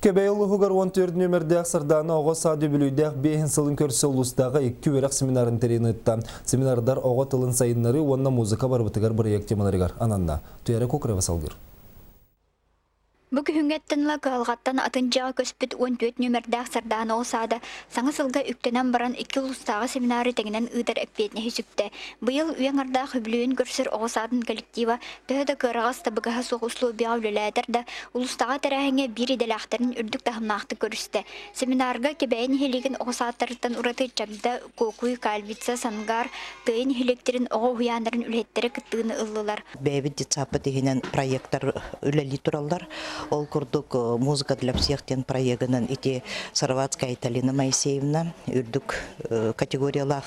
Кебейлугар 14 нөмірде сырданы оғы сады білуде 5 сылын көрсі ұлыстағы 2 өрек семинарын теренетті. Семинардар оғы тылын сайынлары, онна музыка барбытыгар бір темаларыгар. Ананда, түйәрі көкірі салгыр. Бүгі хүнгеттінла кығылғаттан атынжаға көспіт 14 нөмірдәқ сырданы осады. Саңы сылға үктенен баран 2 ұлыстағы семинары тегінен ұйдар әппетіне хүсікті. Бұйыл үйеңардақ хүбілуін көрсір оғысадын коллектива төхеді көріғас табығыға соғыслу бияу лөләдірді. Ұлыстағы тәрәхіңе бір еделәқтерін үрдік тағымнақты көрісті. Семинарға кебәйін хелеген оғысаттарыттан ұраты чабда көкуй, кальвица, сангар, түйін хелектерін оғы ұяндарын үлеттері күттігіні ұлылар. Бәйбіт детсапы дегенен проекттар үләлі туралар. Ол күрдік музыка для всех тен проектынан ити Сарватская Италина Моисеевна, үрдік категориялах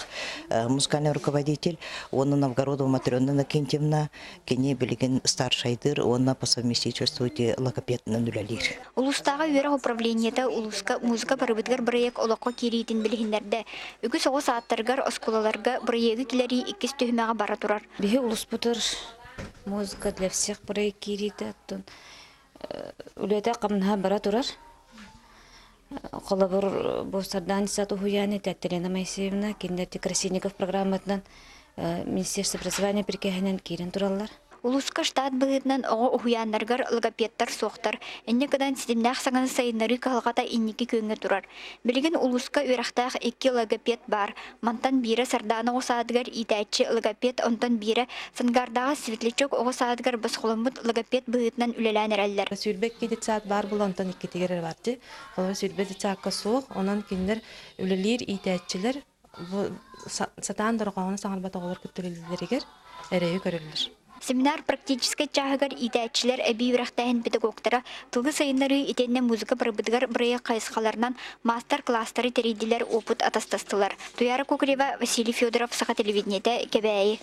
музыкальный руководитель, онна Новгородова Матрёна Накентьевна, кене білген старшайдыр, онна по совместительству логопеднан үләлер. Улустағы үйері управлениеті улуска музыка барыбытгар проект олаққа керейтін білгендерді. Үгі соғы сааттаргар осколаларға проекті келері 2 түймеға бара тұрар. Бихе улус бұтыр музыка для всех проект керейті. Үлеті қамынға бара тұрар. Қолы бұл сардан сату хуяны Татьяна Моисеевна, кендерді Красильников программатынан Министерство образования перекехенен керен тұралар. Улуска штат бұғытынан оғы ұхуяндарғар логопедтар соқтар. Әнне қадан сидімнәқ саңаны сайынлары қалғата иннекі көнгі тұрар. Білген улуска өрақтақ 2 логопед бар. Мантан бері сарданы оғысадығар итәтші логопед, онтан бері сынгардағы светлячок оғысадығар басқолымыт логопед бұғытынан үлелән әрәлілер. Сүрбек кедет саат бар бұл, онтан 2 тегері барды. Олар сүрбек саатқа соқ, онан кендер үлелер итәтшілер сатан дұрғауына саңарбата олар күттірілдерігер әрейі көрілдер. Семинар практически чағығар итәтшілер әбей үрәқтәйін педагогтара тылғы сайынлары итенне музыка барбыдығар бірайы қайысқаларынан мастер-кластары терейділер опыт атастастылар. Туяра Кукрева, Василий Федоров, Саха телевидениеті, Кебәйі.